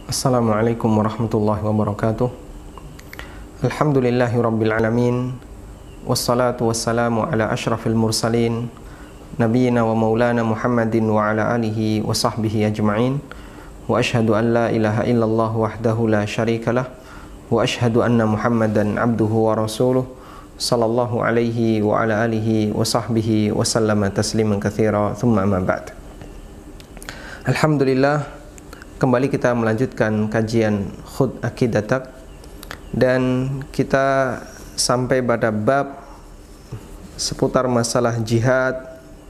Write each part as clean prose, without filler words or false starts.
Assalamualaikum warahmatullahi wabarakatuh. Alhamdulillahi rabbil alamin. Wassalatu wassalamu ala ashrafil mursalin Nabiyyina wa maulana Muhammadin wa ala alihi wa sahbihi ajma'in. Wa ashhadu an la ilaha illallah wahdahu la syarikalah. Wa ashhadu anna Muhammadan abduhu wa rasuluh sallallahu alaihi wa ala alihi wa sahbihi wa sallama tasliman katsira. Thumma amma ba'd. Alhamdulillah, kembali kita melanjutkan kajian Khudh Aqidatak, dan kita sampai pada bab seputar masalah jihad,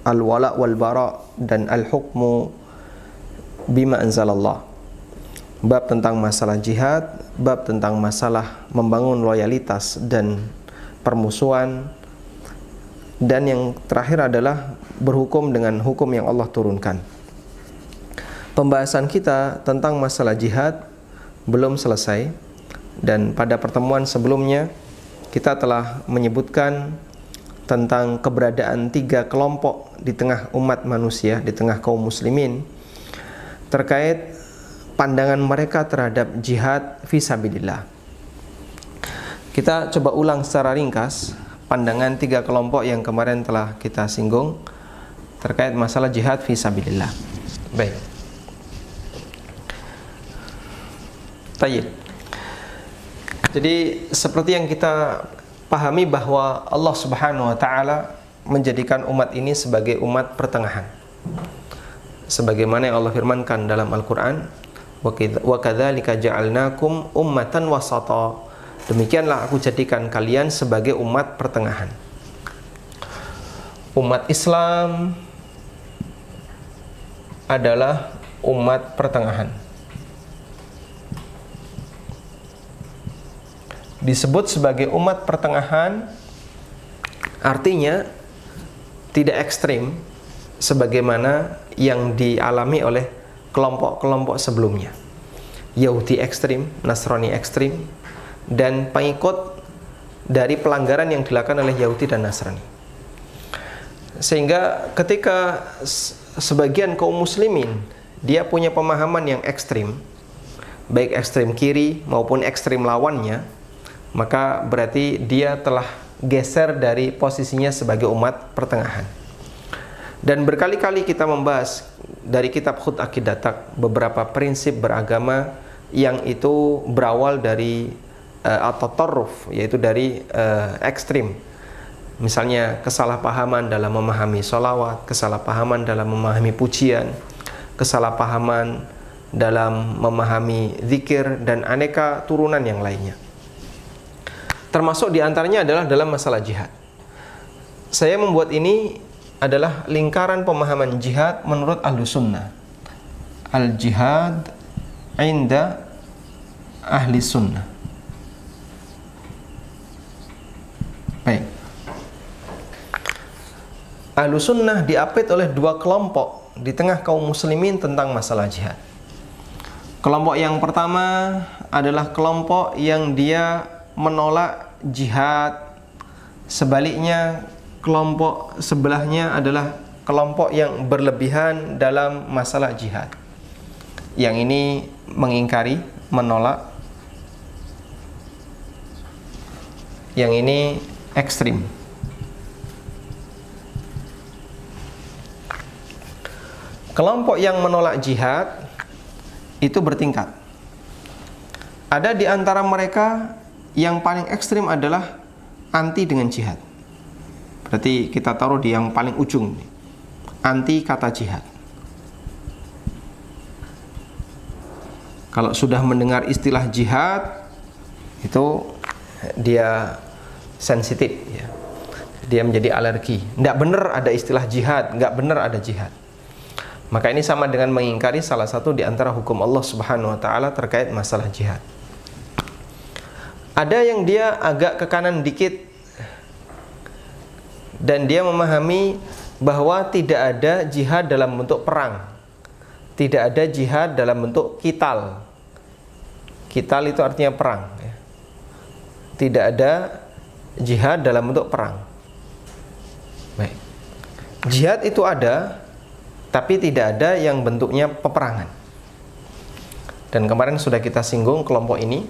al-wala wal bara, dan al-hukmu bima anzalallah. Bab tentang masalah jihad, bab tentang masalah membangun loyalitas dan permusuhan, dan yang terakhir adalah berhukum dengan hukum yang Allah turunkan. Pembahasan kita tentang masalah jihad belum selesai, dan pada pertemuan sebelumnya kita telah menyebutkan tentang keberadaan tiga kelompok di tengah umat manusia, di tengah kaum muslimin, terkait pandangan mereka terhadap jihad fisabilillah. Kita coba ulang secara ringkas pandangan tiga kelompok yang kemarin telah kita singgung terkait masalah jihad fisabilillah. Baik. Tayyib. Jadi seperti yang kita pahami bahwa Allah Subhanahu wa taala menjadikan umat ini sebagai umat pertengahan. Sebagaimana yang Allah firmankan dalam Al-Qur'an, wa kadzalika ja'alnakum ummatan wasata. Demikianlah aku jadikan kalian sebagai umat pertengahan. Umat Islam adalah umat pertengahan. Disebut sebagai umat pertengahan artinya tidak ekstrim sebagaimana yang dialami oleh kelompok-kelompok sebelumnya. Yahudi ekstrim, Nasrani ekstrim, dan pengikut dari pelanggaran yang dilakukan oleh Yahudi dan Nasrani. Sehingga ketika sebagian kaum muslimin dia punya pemahaman yang ekstrim, baik ekstrim kiri maupun ekstrim lawannya, maka berarti dia telah geser dari posisinya sebagai umat pertengahan. Dan berkali-kali kita membahas dari kitab Khudh Aqidatak beberapa prinsip beragama yang itu berawal dari at-tatarruf, yaitu dari ekstrim. Misalnya kesalahpahaman dalam memahami sholawat, kesalahpahaman dalam memahami pujian, kesalahpahaman dalam memahami zikir, dan aneka turunan yang lainnya. Termasuk diantaranya adalah dalam masalah jihad. Saya membuat ini adalah lingkaran pemahaman jihad menurut ahlu sunnah. Al-jihad inda ahli sunnah. Baik. Ahlu sunnah diapit oleh dua kelompok di tengah kaum muslimin tentang masalah jihad. Kelompok yang pertama adalah kelompok yang dia menolak jihad. Sebaliknya, kelompok sebelahnya adalah kelompok yang berlebihan dalam masalah jihad. Yang ini mengingkari, menolak. Yang ini ekstrim. Kelompok yang menolak jihad itu bertingkat. Ada di antara mereka yang paling ekstrim adalah anti dengan jihad. Berarti kita taruh di yang paling ujung, anti kata jihad. Kalau sudah mendengar istilah jihad, itu dia sensitif, ya. Dia menjadi alergi. Nggak benar ada istilah jihad, nggak benar ada jihad. Maka ini sama dengan mengingkari salah satu di antara hukum Allah Subhanahu wa taala terkait masalah jihad. Ada yang dia agak ke kanan dikit, dan dia memahami bahwa tidak ada jihad dalam bentuk perang, tidak ada jihad dalam bentuk qital. Qital itu artinya perang, ya. Tidak ada jihad dalam bentuk perang. Baik. Jihad itu ada, tapi tidak ada yang bentuknya peperangan. Dan kemarin sudah kita singgung kelompok ini.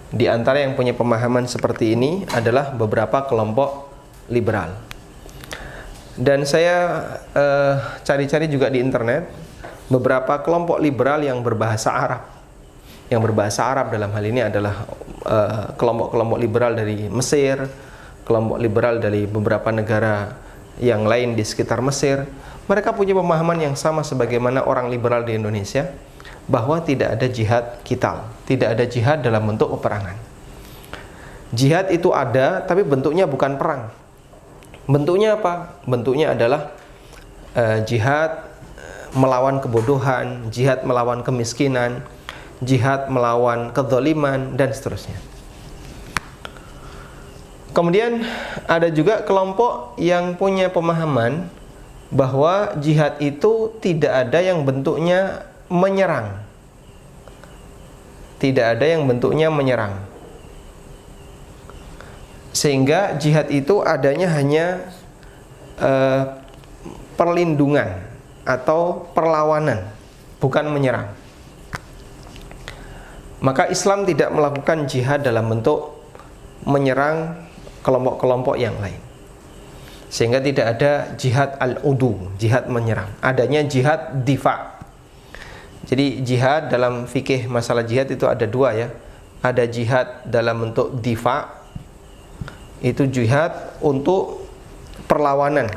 Di antara yang punya pemahaman seperti ini adalah beberapa kelompok liberal. Dan saya cari-cari juga di internet beberapa kelompok liberal yang berbahasa Arab. Yang berbahasa Arab dalam hal ini adalah kelompok-kelompok liberal dari Mesir, kelompok liberal dari beberapa negara yang lain di sekitar Mesir. Mereka punya pemahaman yang sama sebagaimana orang liberal di Indonesia, bahwa tidak ada jihad qital, tidak ada jihad dalam bentuk peperangan. Jihad itu ada, tapi bentuknya bukan perang. Bentuknya apa? Bentuknya adalah jihad melawan kebodohan, jihad melawan kemiskinan, jihad melawan kezaliman, dan seterusnya. Kemudian ada juga kelompok yang punya pemahaman bahwa jihad itu tidak ada yang bentuknya menyerang. Tidak ada yang bentuknya menyerang. Sehingga jihad itu adanya hanya perlindungan atau perlawanan, bukan menyerang. Maka Islam tidak melakukan jihad dalam bentuk menyerang kelompok-kelompok yang lain. Sehingga tidak ada jihad al-udu, jihad menyerang. Adanya jihad difa. Jadi jihad dalam fikih masalah jihad itu ada dua ya. Ada jihad dalam bentuk difa, itu jihad untuk perlawanan.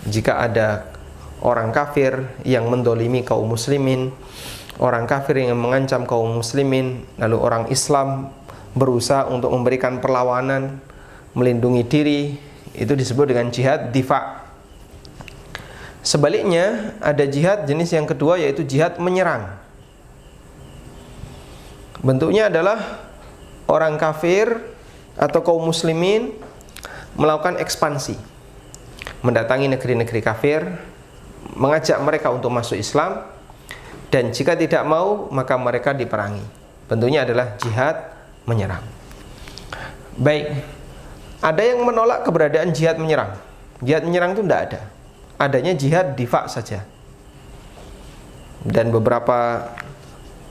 Jika ada orang kafir yang mendolimi kaum muslimin, orang kafir yang mengancam kaum muslimin, lalu orang Islam berusaha untuk memberikan perlawanan, melindungi diri, itu disebut dengan jihad difa. Sebaliknya, ada jihad jenis yang kedua, yaitu jihad menyerang. Bentuknya adalah orang kafir atau kaum muslimin melakukan ekspansi, mendatangi negeri-negeri kafir, mengajak mereka untuk masuk Islam, dan jika tidak mau, maka mereka diperangi. Bentuknya adalah jihad menyerang. Baik, ada yang menolak keberadaan jihad menyerang. Jihad menyerang itu tidak ada. Adanya jihad difa saja. Dan beberapa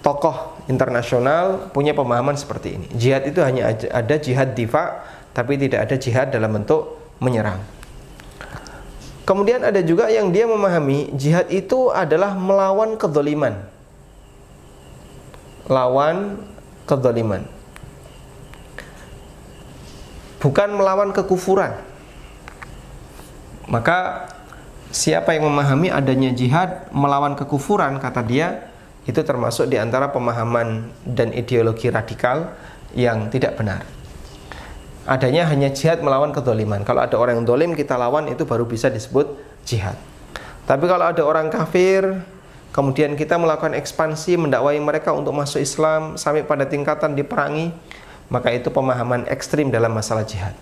tokoh internasional punya pemahaman seperti ini. Jihad itu hanya ada jihad difa, tapi tidak ada jihad dalam bentuk menyerang. Kemudian ada juga yang dia memahami jihad itu adalah melawan kezaliman. Lawan kezaliman. Bukan melawan kekufuran. Maka siapa yang memahami adanya jihad melawan kekufuran, kata dia, itu termasuk di antara pemahaman dan ideologi radikal yang tidak benar. Adanya hanya jihad melawan kezaliman. Kalau ada orang yang zalim kita lawan, itu baru bisa disebut jihad. Tapi kalau ada orang kafir, kemudian kita melakukan ekspansi, mendakwai mereka untuk masuk Islam sampai pada tingkatan diperangi, maka itu pemahaman ekstrim dalam masalah jihad.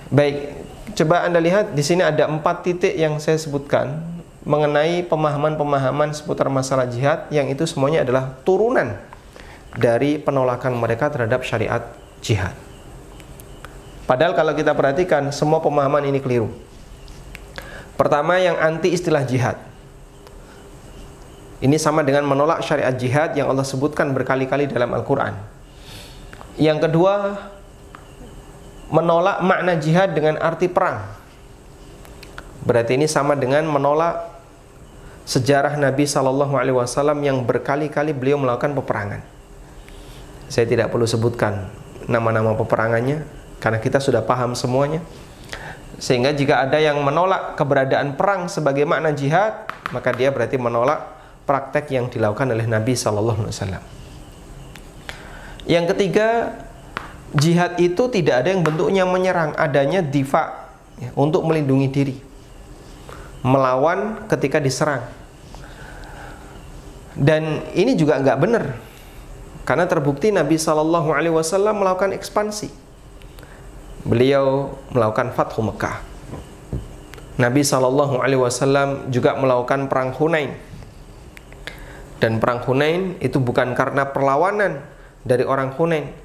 Baik, coba Anda lihat di sini ada 4 titik yang saya sebutkan mengenai pemahaman-pemahaman seputar masalah jihad, yang itu semuanya adalah turunan dari penolakan mereka terhadap syariat jihad. Padahal kalau kita perhatikan, semua pemahaman ini keliru. Pertama, yang anti istilah jihad. Ini sama dengan menolak syariat jihad yang Allah sebutkan berkali-kali dalam Al-Quran. Yang kedua, menolak makna jihad dengan arti perang. Berarti ini sama dengan menolak sejarah Nabi SAW yang berkali-kali beliau melakukan peperangan. Saya tidak perlu sebutkan nama-nama peperangannya, karena kita sudah paham semuanya. Sehingga jika ada yang menolak keberadaan perang sebagai makna jihad, maka dia berarti menolak praktek yang dilakukan oleh Nabi SAW. Yang ketiga, jihad itu tidak ada yang bentuknya menyerang, adanya difa, ya, untuk melindungi diri, melawan ketika diserang. Dan ini juga nggak benar, karena terbukti Nabi SAW melakukan ekspansi. Beliau melakukan Fathu Mekah. Nabi SAW juga melakukan perang Hunain. Dan perang Hunain itu bukan karena perlawanan dari orang Hunain,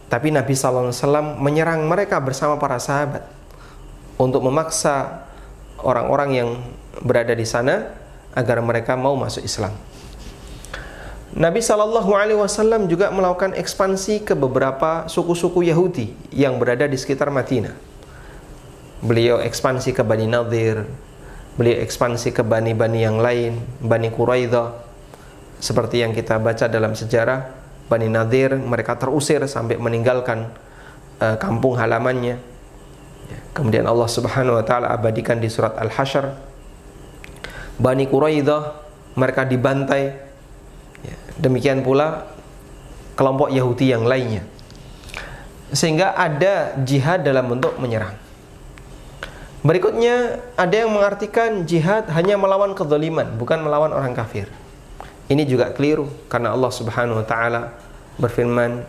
tapi Nabi SAW menyerang mereka bersama para sahabat untuk memaksa orang-orang yang berada di sana agar mereka mau masuk Islam. Nabi SAW juga melakukan ekspansi ke beberapa suku-suku Yahudi yang berada di sekitar Madinah. Beliau ekspansi ke Bani Nadir, beliau ekspansi ke Bani-Bani yang lain, Bani Quraidah. Seperti yang kita baca dalam sejarah, Bani Nadir mereka terusir sampai meninggalkan kampung halamannya. Kemudian Allah Subhanahu wa taala abadikan di surat Al-Hasyr. Bani Quraidah mereka dibantai. Demikian pula kelompok Yahudi yang lainnya. Sehingga ada jihad dalam bentuk menyerang. Berikutnya ada yang mengartikan jihad hanya melawan kezaliman, bukan melawan orang kafir. Ini juga keliru karena Allah Subhanahu wa taala berfirman,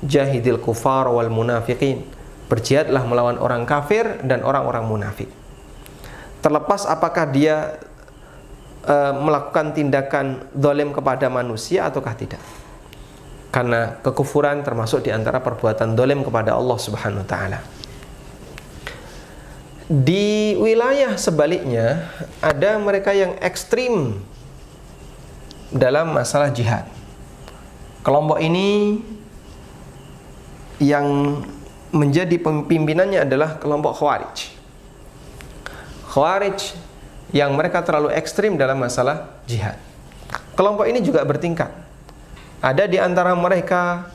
"Jahidil kufar wal munafiqin." Berjihadlah melawan orang kafir dan orang-orang munafik. Terlepas apakah dia melakukan tindakan zalim kepada manusia ataukah tidak. Karena kekufuran termasuk di antara perbuatan zalim kepada Allah Subhanahu wa taala. Di wilayah sebaliknya ada mereka yang ekstrim dalam masalah jihad. Kelompok ini yang menjadi pimpinannya adalah kelompok Khawarij. Khawarij yang mereka terlalu ekstrim dalam masalah jihad. Kelompok ini juga bertingkat. Ada di antara mereka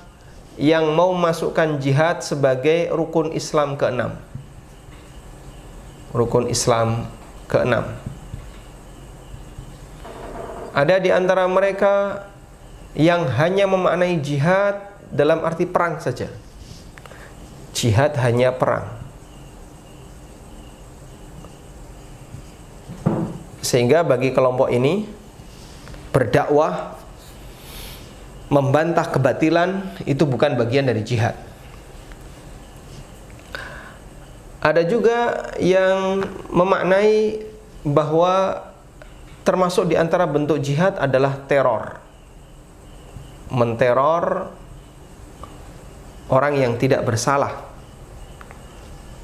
yang mau masukkan jihad sebagai rukun Islam ke-6. Rukun Islam ke-6. Ada di antara mereka yang hanya memaknai jihad dalam arti perang saja. Jihad hanya perang. Sehingga bagi kelompok ini berdakwah membantah kebatilan itu bukan bagian dari jihad. Ada juga yang memaknai bahwa termasuk di antara bentuk jihad adalah teror. Menteror orang yang tidak bersalah.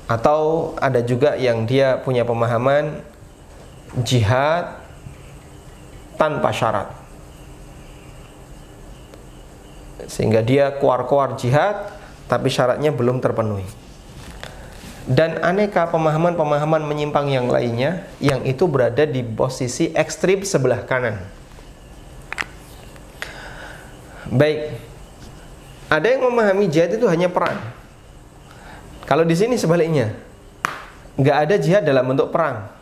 Atau ada juga yang dia punya pemahaman jihad tanpa syarat, sehingga dia keluar-keluar jihad tapi syaratnya belum terpenuhi. Dan aneka pemahaman-pemahaman menyimpang yang lainnya yang itu berada di posisi ekstrim sebelah kanan. Baik, ada yang memahami jihad itu hanya perang. Kalau di sini sebaliknya, nggak ada jihad dalam bentuk perang.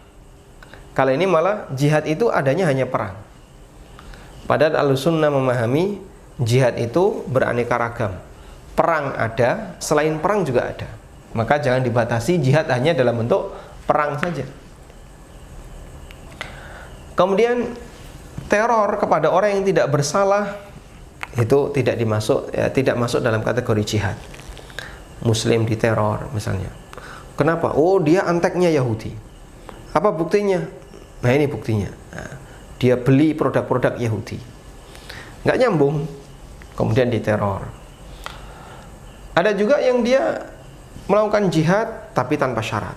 Kalau ini malah jihad itu adanya hanya perang. Padahal Ahlussunnah memahami jihad itu beraneka ragam. Perang ada, selain perang juga ada. Maka jangan dibatasi jihad hanya dalam bentuk perang saja. Kemudian teror kepada orang yang tidak bersalah itu tidak masuk dalam kategori jihad. Muslim diteror misalnya. Kenapa? Oh, dia anteknya Yahudi. Apa buktinya? Nah, ini buktinya. Nah, dia beli produk-produk Yahudi, nggak nyambung, kemudian diteror. Ada juga yang dia melakukan jihad tapi tanpa syarat,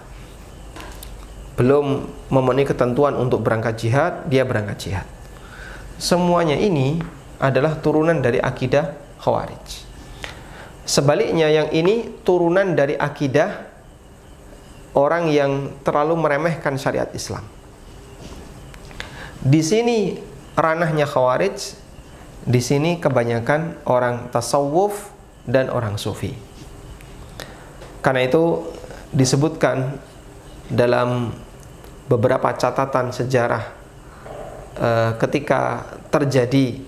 belum memenuhi ketentuan untuk berangkat jihad, dia berangkat jihad. Semuanya ini adalah turunan dari akidah Khawarij. Sebaliknya yang ini turunan dari akidah orang yang terlalu meremehkan syariat Islam. Di sini ranahnya Khawarij, di sini kebanyakan orang tasawuf dan orang sufi. Karena itu disebutkan dalam beberapa catatan sejarah ketika terjadi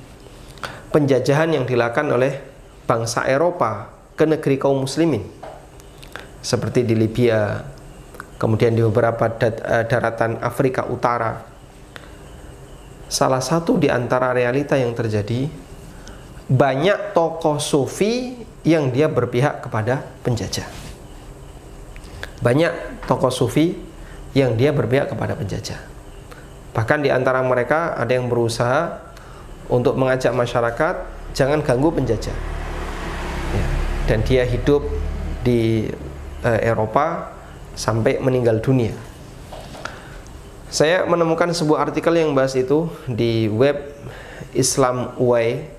penjajahan yang dilakukan oleh bangsa Eropa ke negeri kaum muslimin, seperti di Libya, kemudian di beberapa daratan Afrika Utara. Salah satu di antara realita yang terjadi, banyak tokoh sufi yang dia berpihak kepada penjajah. Banyak tokoh sufi yang dia berpihak kepada penjajah. Bahkan di antara mereka ada yang berusaha untuk mengajak masyarakat jangan ganggu penjajah. Ya, dan dia hidup di Eropa sampai meninggal dunia. Saya menemukan sebuah artikel yang bahas itu di web Islam Way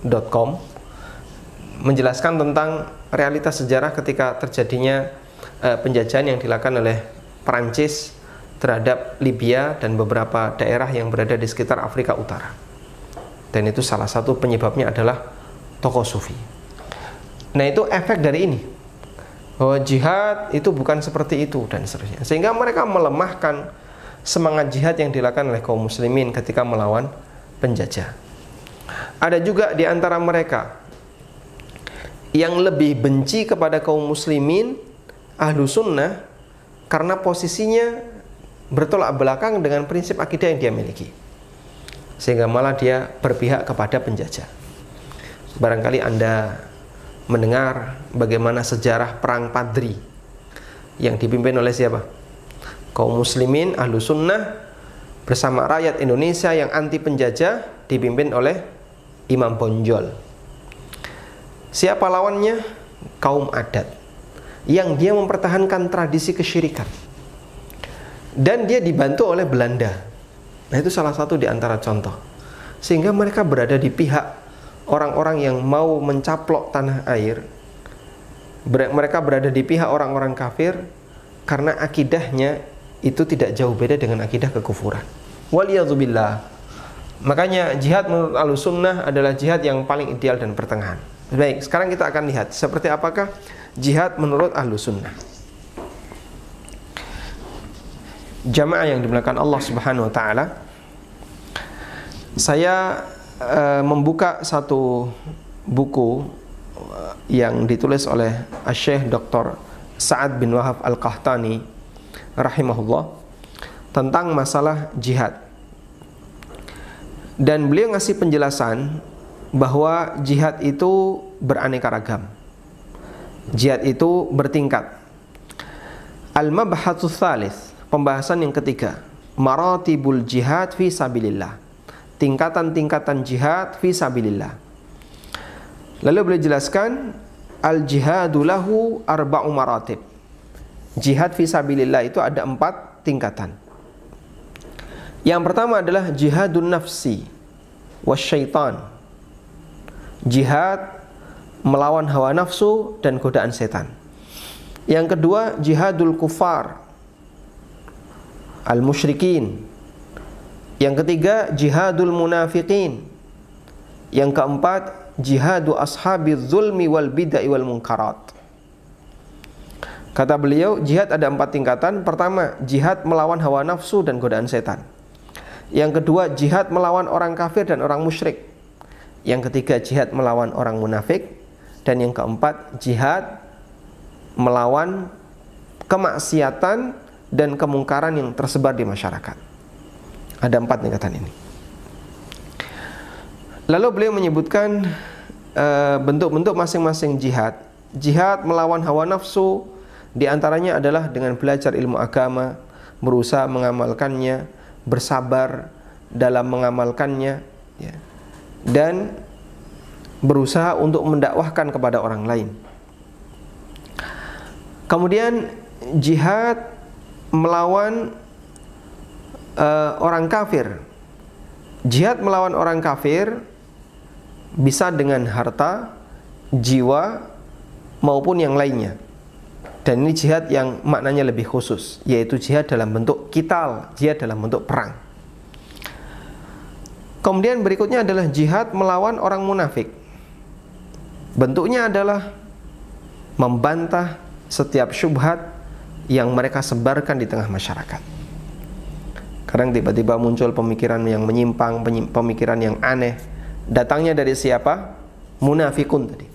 Jihad.com menjelaskan tentang realitas sejarah ketika terjadinya penjajahan yang dilakukan oleh Perancis terhadap Libya dan beberapa daerah yang berada di sekitar Afrika Utara. Dan itu salah satu penyebabnya adalah tokoh sufi. Nah, itu efek dari ini, bahwa jihad itu bukan seperti itu dan seterusnya, sehingga mereka melemahkan semangat jihad yang dilakukan oleh kaum muslimin ketika melawan penjajah. Ada juga di antara mereka yang lebih benci kepada kaum muslimin ahlu sunnah karena posisinya bertolak belakang dengan prinsip akidah yang dia miliki, sehingga malah dia berpihak kepada penjajah. Barangkali Anda mendengar bagaimana sejarah perang Padri yang dipimpin oleh siapa? Kaum muslimin ahlu sunnah bersama rakyat Indonesia yang anti penjajah, dipimpin oleh Imam Bonjol. Siapa lawannya? Kaum adat yang dia mempertahankan tradisi kesyirikan, dan dia dibantu oleh Belanda. Nah, itu salah satu di antara contoh, sehingga mereka berada di pihak orang-orang yang mau mencaplok tanah air. Mereka berada di pihak orang-orang kafir karena akidahnya itu tidak jauh beda dengan akidah kekufuran. Waliyadzubillah. Makanya jihad menurut Ahlussunnah adalah jihad yang paling ideal dan pertengahan. Baik, sekarang kita akan lihat seperti apakah jihad menurut Ahlussunnah. Jamaah yang dimuliakan Allah Subhanahu wa taala, saya membuka satu buku yang ditulis oleh Syekh Dr. Sa'ad bin Wahab Al-Qahtani rahimahullah tentang masalah jihad. Dan beliau ngasih penjelasan bahwa jihad itu beraneka ragam. Jihad itu bertingkat. Al-mabhatsu tsalits, pembahasan yang ketiga, maratibul jihad fi sabilillah, tingkatan-tingkatan jihad fi sabilillah. Lalu beliau jelaskan al-jihadu lahu arba'u maratib. Jihad fi sabilillah itu ada 4 tingkatan. Yang pertama adalah jihadun nafsi wasyaitan, jihad melawan hawa nafsu dan godaan setan. Yang kedua jihadul kufar al-musyrikin. Yang ketiga jihadul munafiqin. Yang keempat jihadu ashabiz zulmi wal bid'ah wal munkarat. Kata beliau, jihad ada 4 tingkatan. Pertama, jihad melawan hawa nafsu dan godaan setan. Yang kedua, jihad melawan orang kafir dan orang musyrik. Yang ketiga, jihad melawan orang munafik. Dan yang keempat, jihad melawan kemaksiatan dan kemungkaran yang tersebar di masyarakat. Ada 4 tingkatan ini. Lalu beliau menyebutkan bentuk-bentuk masing-masing jihad. Jihad melawan hawa nafsu diantaranya adalah dengan belajar ilmu agama, berusaha mengamalkannya, bersabar dalam mengamalkannya, ya, dan berusaha untuk mendakwahkan kepada orang lain. Kemudian jihad melawan orang kafir. Jihad melawan orang kafir bisa dengan harta, jiwa, maupun yang lainnya. Dan ini jihad yang maknanya lebih khusus, yaitu jihad dalam bentuk qital, jihad dalam bentuk perang. Kemudian berikutnya adalah jihad melawan orang munafik. Bentuknya adalah membantah setiap syubhat yang mereka sebarkan di tengah masyarakat. Kadang tiba-tiba muncul pemikiran yang menyimpang, pemikiran yang aneh. Datangnya dari siapa? Munafikun tadi.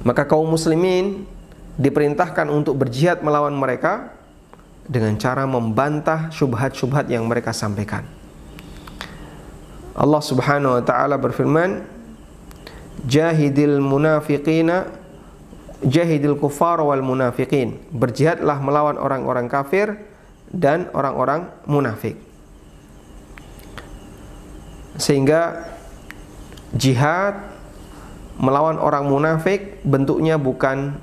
Maka kaum muslimin diperintahkan untuk berjihad melawan mereka dengan cara membantah syubhat-syubhat yang mereka sampaikan. Allah Subhanahu wa taala berfirman, "Jahidil munafiqina jahidil kuffar wal munafiqin." Berjihadlah melawan orang-orang kafir dan orang-orang munafik. Sehingga jihad melawan orang munafik bentuknya bukan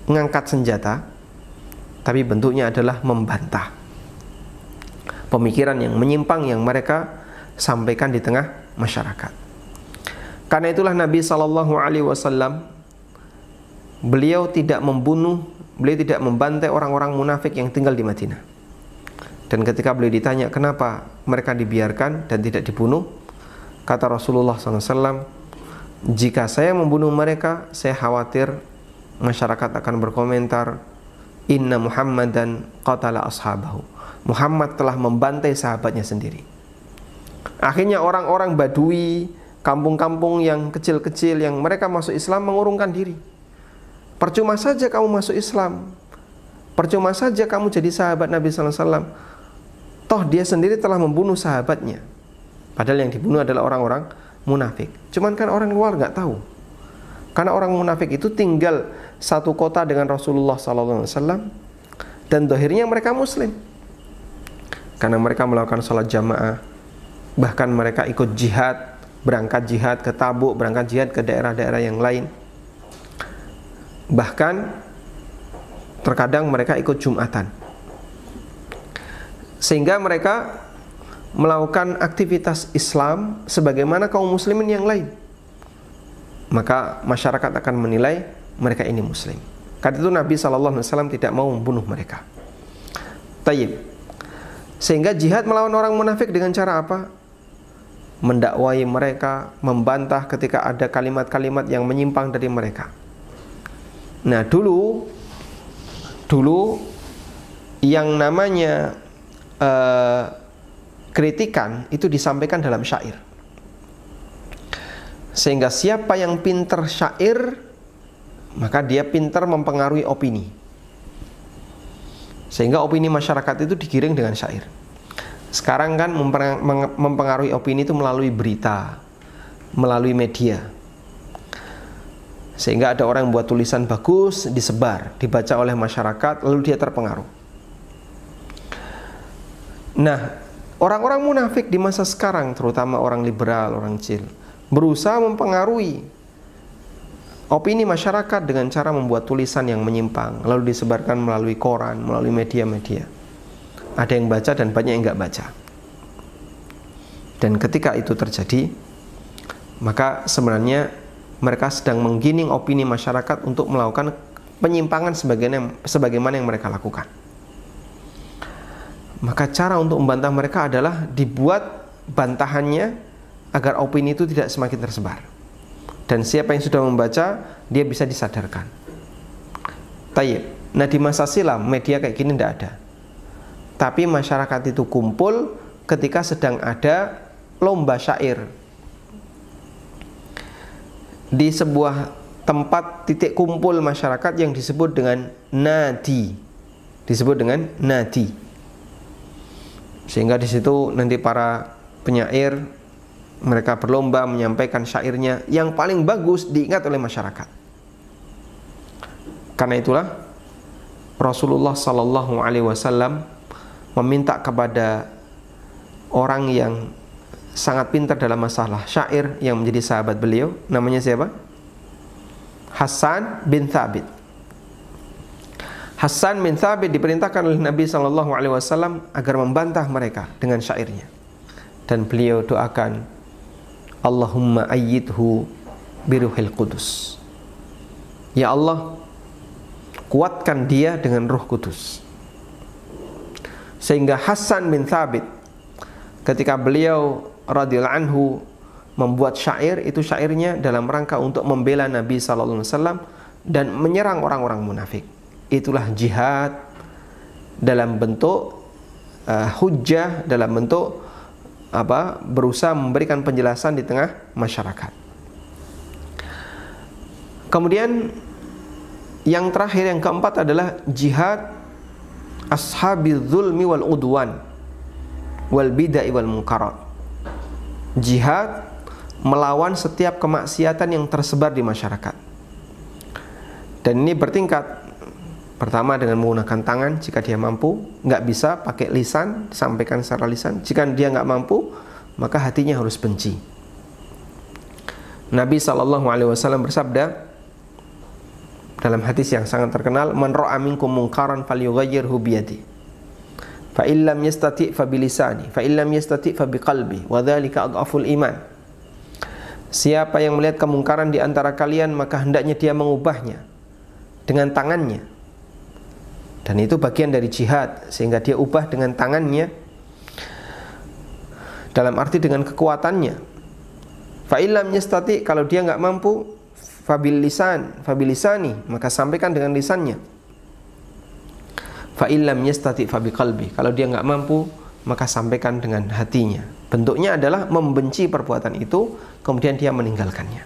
ngangkat senjata, tapi bentuknya adalah membantah pemikiran yang menyimpang yang mereka sampaikan di tengah masyarakat. Karena itulah Nabi SAW beliau tidak membunuh, beliau tidak membantai orang-orang munafik yang tinggal di Madinah. Dan ketika beliau ditanya kenapa mereka dibiarkan dan tidak dibunuh, kata Rasulullah SAW, jika saya membunuh mereka, saya khawatir masyarakat akan berkomentar, Inna Muhammadan qatala ashabahu, Muhammad telah membantai sahabatnya sendiri. Akhirnya orang-orang Badui, kampung-kampung yang kecil-kecil yang mereka masuk Islam mengurungkan diri. Percuma saja kamu masuk Islam, percuma saja kamu jadi sahabat Nabi SAW. Toh dia sendiri telah membunuh sahabatnya. Padahal yang dibunuh adalah orang-orang munafik. Cuman kan orang luar nggak tahu. Karena orang munafik itu tinggal satu kota dengan Rasulullah SAW, dan dohirnya mereka Muslim. Karena mereka melakukan sholat jamaah, bahkan mereka ikut jihad, berangkat jihad ke Tabuk, berangkat jihad ke daerah-daerah yang lain. Bahkan terkadang mereka ikut Jumatan. Sehingga mereka melakukan aktivitas Islam sebagaimana kaum muslimin yang lain. Maka masyarakat akan menilai mereka ini muslim. Karena itu Nabi SAW tidak mau membunuh mereka. Tayyib. Sehingga jihad melawan orang munafik dengan cara apa? Mendakwai mereka, membantah ketika ada kalimat-kalimat yang menyimpang dari mereka. Nah, dulu yang namanya kritikan itu disampaikan dalam syair. Sehingga siapa yang pinter syair, maka dia pinter mempengaruhi opini. Sehingga opini masyarakat itu digiring dengan syair. Sekarang kan mempengaruhi opini itu melalui berita, melalui media. Sehingga ada orang yang buat tulisan bagus, disebar, dibaca oleh masyarakat, lalu dia terpengaruh. Nah, orang-orang munafik di masa sekarang, terutama orang liberal, orang kecil, berusaha mempengaruhi opini masyarakat dengan cara membuat tulisan yang menyimpang, lalu disebarkan melalui koran, melalui media-media. Ada yang baca dan banyak yang nggak baca. Dan ketika itu terjadi, maka sebenarnya mereka sedang menggiring opini masyarakat untuk melakukan penyimpangan sebagaimana yang mereka lakukan. Maka cara untuk membantah mereka adalah dibuat bantahannya agar opini itu tidak semakin tersebar. Dan siapa yang sudah membaca, dia bisa disadarkan. Tayyib. Nah, di masa silam media kayak gini tidak ada. Tapi masyarakat itu kumpul ketika sedang ada lomba syair. Di sebuah tempat titik kumpul masyarakat yang disebut dengan nadi. Disebut dengan nadi. Sehingga di situ nanti para penyair mereka berlomba menyampaikan syairnya yang paling bagus diingat oleh masyarakat. Karena itulah Rasulullah SAW meminta kepada orang yang sangat pintar dalam masalah syair yang menjadi sahabat beliau, namanya siapa? Hassan bin Thabit. Hassan bin Thabit diperintahkan oleh Nabi SAW agar membantah mereka dengan syairnya. Dan beliau doakan, Allahumma ayyidhu biruhil qudus. Ya Allah, kuatkan dia dengan Ruh Kudus. Sehingga Hassan bin Thabit ketika beliau radhiyallahu anhu membuat syair, itu syairnya dalam rangka untuk membela Nabi SAW dan menyerang orang-orang munafik. Itulah jihad dalam bentuk hujjah, dalam bentuk berusaha memberikan penjelasan di tengah masyarakat. Kemudian yang terakhir, yang keempat adalah jihad ashabil zulmi wal udwan wal bid'ah wal munkarat. Jihad melawan setiap kemaksiatan yang tersebar di masyarakat. Dan ini bertingkat. Pertama dengan menggunakan tangan jika dia mampu, nggak bisa pakai lisan, disampaikan secara lisan. Jika dia nggak mampu, maka hatinya harus benci. Nabi SAW bersabda dalam hadis yang sangat terkenal, man ra'a minkum munkaran falyughayyirhu biyadi, fa illam yastati' fa bilisani, fa illam yastati' fa biqalbi, wa dzalika adhaful iman. Siapa yang melihat kemungkaran di antara kalian, maka hendaknya dia mengubahnya dengan tangannya. Dan itu bagian dari jihad, sehingga dia ubah dengan tangannya, dalam arti dengan kekuatannya. Fa illam yastati, kalau dia nggak mampu, fabilisani, maka sampaikan dengan lisannya. Fa illam yastati fabiqalbi, kalau dia nggak mampu, maka sampaikan dengan hatinya. Bentuknya adalah membenci perbuatan itu, kemudian dia meninggalkannya.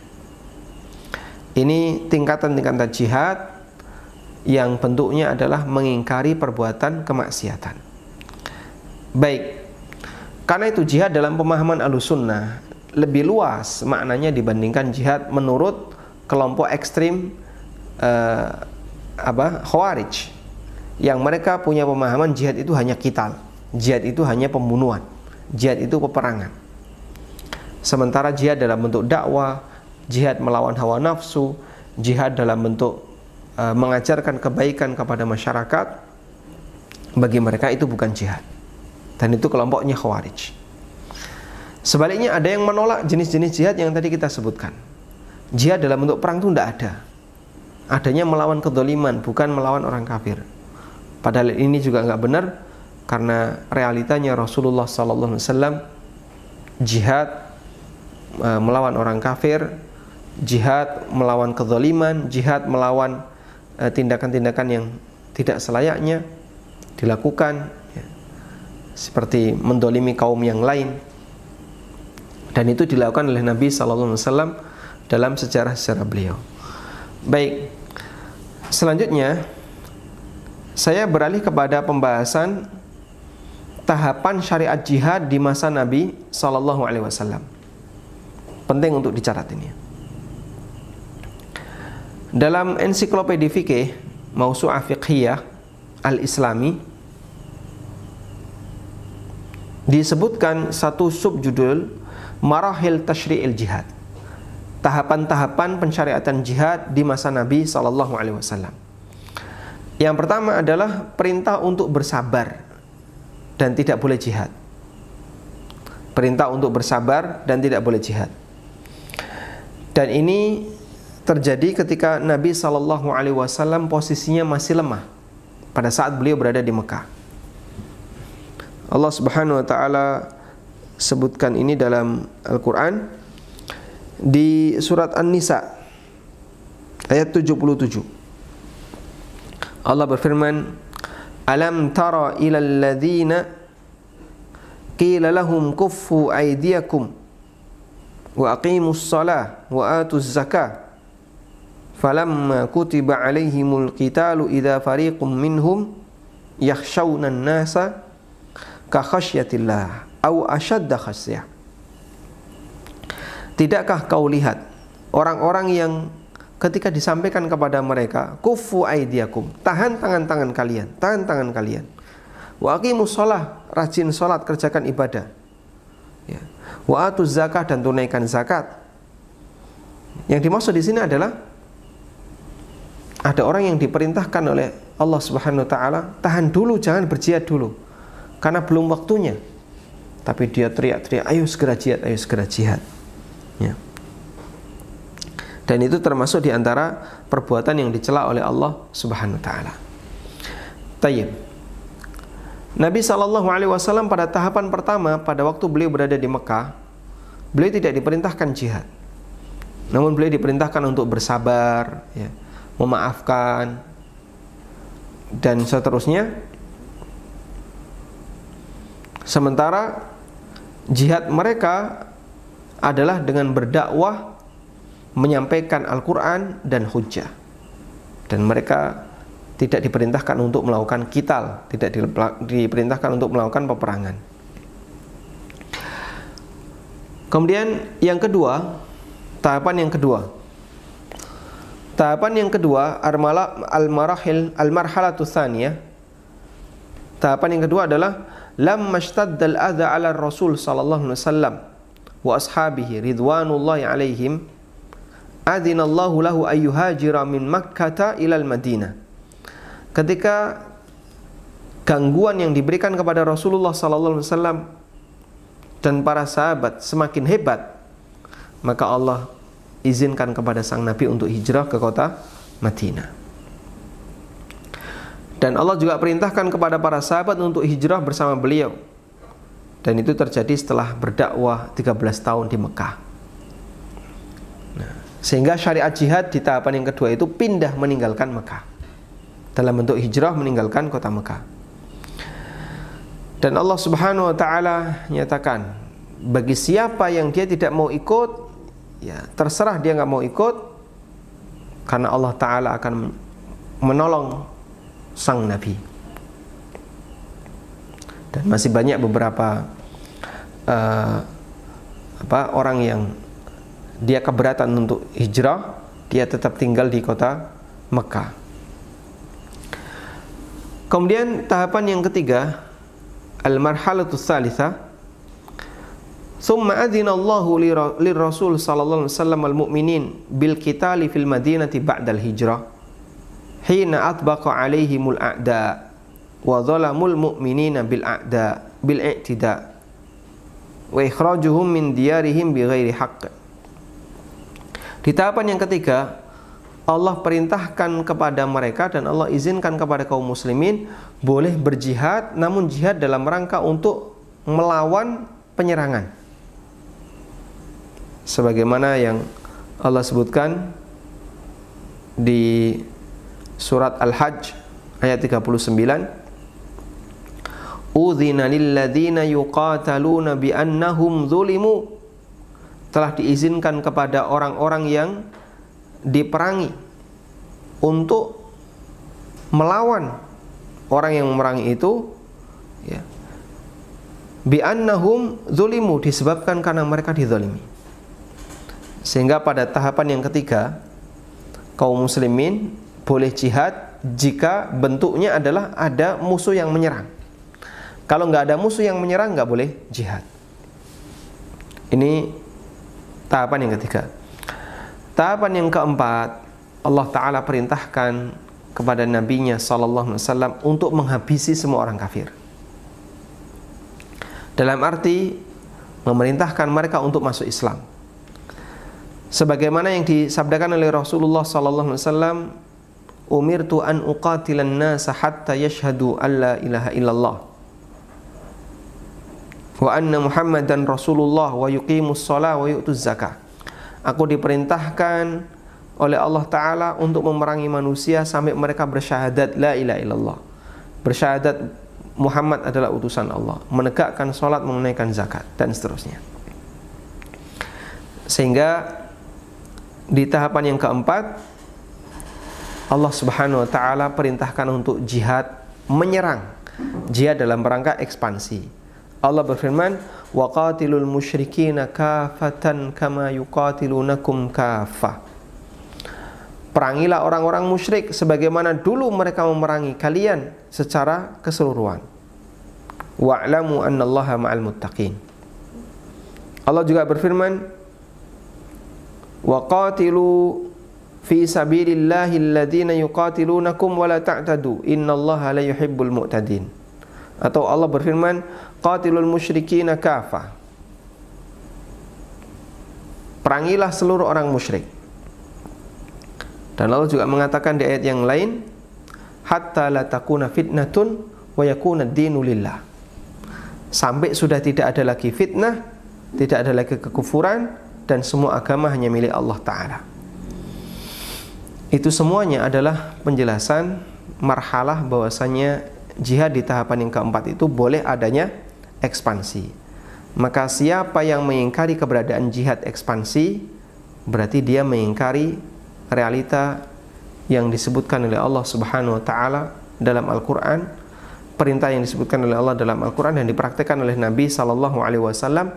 Ini tingkatan-tingkatan jihad yang bentuknya adalah mengingkari perbuatan kemaksiatan. Baik, karena itu jihad dalam pemahaman Ahlussunnah lebih luas maknanya dibandingkan jihad menurut kelompok ekstrim Khawarij, yang mereka punya pemahaman jihad itu hanya qital, jihad itu hanya pembunuhan, jihad itu peperangan. Sementara jihad dalam bentuk dakwah, jihad melawan hawa nafsu, jihad dalam bentuk mengajarkan kebaikan kepada masyarakat, bagi mereka itu bukan jihad. Dan itu kelompoknya Khawarij. Sebaliknya ada yang menolak jenis-jenis jihad yang tadi kita sebutkan. Jihad dalam bentuk perang itu tidak ada. Adanya melawan kedzaliman, bukan melawan orang kafir. Padahal ini juga nggak benar, karena realitanya Rasulullah SAW jihad melawan orang kafir, jihad melawan kedzaliman, jihad melawan tindakan-tindakan yang tidak selayaknya dilakukan, ya, seperti mendolimi kaum yang lain. Dan itu dilakukan oleh Nabi SAW dalam sejarah-sejarah beliau. Baik, selanjutnya saya beralih kepada pembahasan tahapan syariat jihad di masa Nabi SAW. Penting untuk dicatat ini. Dalam ensiklopedi fikih Mausu'ah Fiqhiyah Al-Islami disebutkan satu subjudul Marahil Tashri'il Jihad, tahapan-tahapan pensyariatan jihad di masa Nabi SAW. Yang pertama adalah perintah untuk bersabar dan tidak boleh jihad. Perintah untuk bersabar dan tidak boleh jihad. Dan ini terjadi ketika Nabi SAW posisinya masih lemah pada saat beliau berada di Mekah. Allah Subhanahu wa taala sebutkan ini dalam Al-Qur'an di surat An-Nisa ayat 77. Allah berfirman, "Alam tara ilal ladzina qila lahum kuffu aydiyakum wa aqimus shalah wa atuz zakah falamma kutiba alaihimul qitalu idza fariqum minhum yakhshawna an-nasa ka khasyatillah aw ashadda khasyah." Tidakkah kau lihat orang-orang yang ketika disampaikan kepada mereka, kuffu aydiyakum, tahan tangan-tangan kalian, tahan tangan kalian, wa aqimus shalah, rajin salat, kerjakan ibadah, ya, wa atuz zakah, dan tunaikan zakat. Yang dimaksud di sini adalah ada orang yang diperintahkan oleh Allah Subhanahu wa taala, tahan dulu, jangan berjihad dulu karena belum waktunya. Tapi dia teriak-teriak, ayo segera jihad, ayo segera jihad. Ya. Dan itu termasuk di antara perbuatan yang dicela oleh Allah Subhanahu wa taala. Tayyib. Nabi SAW pada tahapan pertama, pada waktu beliau berada di Mekah, beliau tidak diperintahkan jihad. Namun beliau diperintahkan untuk bersabar, ya, memaafkan, dan seterusnya. Sementara jihad mereka adalah dengan berdakwah, menyampaikan Al-Quran dan hujjah. Dan mereka tidak diperintahkan untuk melakukan qital, tidak diperintahkan untuk melakukan peperangan. Kemudian yang kedua, tahapan yang kedua. Tahapan yang kedua, al-marhalatu tsaniyah. Tahapan yang kedua adalah lamma ishtaddal adza 'ala Rasul sallallahu alaihi wasallam wa ashabihi ridwanullahi alaihim adzinallahu lahu ayyuhajira min Makkah ilal Madinah. Ketika gangguan yang diberikan kepada Rasulullah sallallahu alaihi wasallam dan para sahabat semakin hebat, maka Allah izinkan kepada sang Nabi untuk hijrah ke kota Madinah. Dan Allah juga perintahkan kepada para sahabat untuk hijrah bersama beliau. Dan itu terjadi setelah berdakwah 13 tahun di Mekah. Nah, sehingga syariat jihad di tahapan yang kedua itu pindah meninggalkan Mekah, dalam bentuk hijrah meninggalkan kota Mekah. Dan Allah Subhanahu wa taala nyatakan, bagi siapa yang dia tidak mau ikut, ya terserah dia nggak mau ikut, karena Allah taala akan menolong sang Nabi. Dan masih banyak beberapa orang yang dia keberatan untuk hijrah, dia tetap tinggal di kota Mekah. Kemudian tahapan yang ketiga, al-marhalatus tsalitsah, summa adzina Allahu lirrasul sallallahu alaihi wasallam al-mu'minin bil qitali fil madinati ba'dal hijrah hina atbaqa alaihimul a'da wa zalamul mu'minina bil a'da bil i'tida wa ikhrajuhum min diyarihim bighairi haqq. Di tahapan yang ketiga, Allah perintahkan kepada mereka dan Allah izinkan kepada kaum muslimin boleh berjihad, namun jihad dalam rangka untuk melawan penyerangan, sebagaimana yang Allah sebutkan di surat Al-Hajj ayat 39, udzina lilladzina yuqataluna bi annahum zulimu, telah diizinkan kepada orang-orang yang diperangi untuk melawan orang yang memerangi itu, ya, bi annahum zulimu, disebabkan karena mereka dizalimi. Sehingga pada tahapan yang ketiga, kaum muslimin boleh jihad jika bentuknya adalah ada musuh yang menyerang. Kalau nggak ada musuh yang menyerang, nggak boleh jihad. Ini tahapan yang ketiga. Tahapan yang keempat, Allah Ta'ala perintahkan kepada Nabi-Nya sallallahu alaihi wasallam untuk menghabisi semua orang kafir. Dalam arti memerintahkan mereka untuk masuk Islam. Sebagaimana yang disabdakan oleh Rasulullah sallallahu alaihi wasallam, umirtu an uqatilan nasa hatta yashhadu an la ilaha illallah wa anna Muhammadan Rasulullah wa yuqimus shalah wa yu'tuz zakah. Aku diperintahkan oleh Allah Ta'ala untuk memerangi manusia sampai mereka bersyahadat la ilaha illallah, bersyahadat Muhammad adalah utusan Allah, menegakkan sholat, menunaikan zakat, dan seterusnya. Sehingga di tahapan yang keempat, Allah Subhanahu wa Ta'ala perintahkan untuk jihad menyerang, jihad dalam rangka ekspansi. Allah berfirman, wa qatilul musyrikina kafatan kama yuqatilunakum kafah. Perangilah orang-orang musyrik sebagaimana dulu mereka memerangi kalian secara keseluruhan. Wa'lamu annallaha ma'al muttaqin. Allah juga berfirman, wa qatilu fi sabilillahi alladhina yuqatilunakum wa la ta'tadu innallaha la yuhibbul mu'tadin. Atau Allah berfirman, qatilul musyrikina kafah. Perangilah seluruh orang musyrik. Dan Allah juga mengatakan di ayat yang lain, hatta la takuna fitnatun wa yakuna ad-dinu lillah. Sampai sudah tidak ada lagi fitnah, tidak ada lagi kekufuran, dan semua agama hanya milik Allah Ta'ala. Itu semuanya adalah penjelasan marhalah bahwasanya jihad di tahapan yang keempat itu boleh adanya ekspansi. Maka siapa yang mengingkari keberadaan jihad ekspansi, berarti dia mengingkari realita yang disebutkan oleh Allah Subhanahu wa Ta'ala dalam Al-Quran, perintah yang disebutkan oleh Allah dalam Al-Quran dan dipraktikkan oleh Nabi Sallallahu Alaihi Wasallam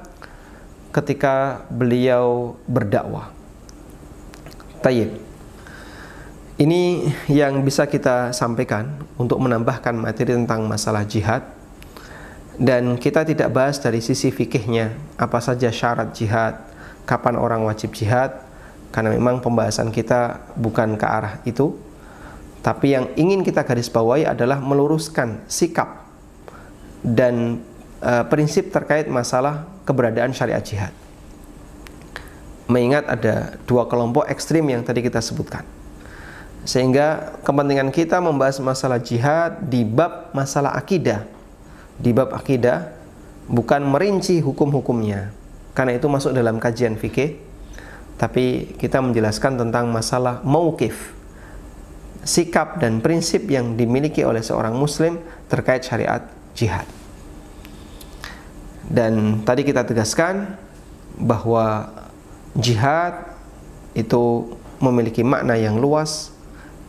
ketika beliau berdakwah. Tayyib. Ini yang bisa kita sampaikan untuk menambahkan materi tentang masalah jihad. Dan kita tidak bahas dari sisi fikihnya, apa saja syarat jihad, kapan orang wajib jihad, karena memang pembahasan kita bukan ke arah itu. Tapi yang ingin kita garis bawahi adalah meluruskan sikap dan prinsip terkait masalah keberadaan syariat jihad. mengingat ada dua kelompok ekstrim yang tadi kita sebutkan. Sehingga kepentingan kita membahas masalah jihad di bab masalah akidah. Di bab akidah, bukan merinci hukum-hukumnya, karena itu masuk dalam kajian fikih. Tapi kita menjelaskan tentang masalah mauqif, sikap dan prinsip yang dimiliki oleh seorang muslim terkait syariat jihad. Dan tadi kita tegaskan bahwa jihad itu memiliki makna yang luas,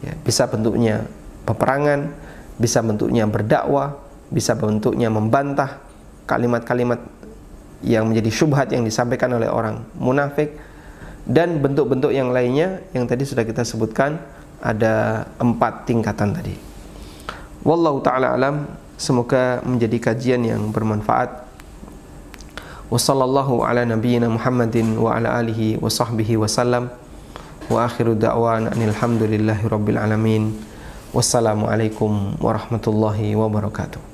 ya, bisa bentuknya peperangan, bisa bentuknya berdakwah, bisa bentuknya membantah kalimat-kalimat yang menjadi syubhat yang disampaikan oleh orang munafik, dan bentuk-bentuk yang lainnya yang tadi sudah kita sebutkan. Ada 4 tingkatan tadi. Wallahu ta'ala alam. Semoga menjadi kajian yang bermanfaat. Wassallallahu ala nabiyyina Muhammadin wa ala alihi wa sahbihi wasallam. Wa akhiru da'wana alhamdulillahi rabbil alamin. Wassalamualaikum warahmatullahi wabarakatuh.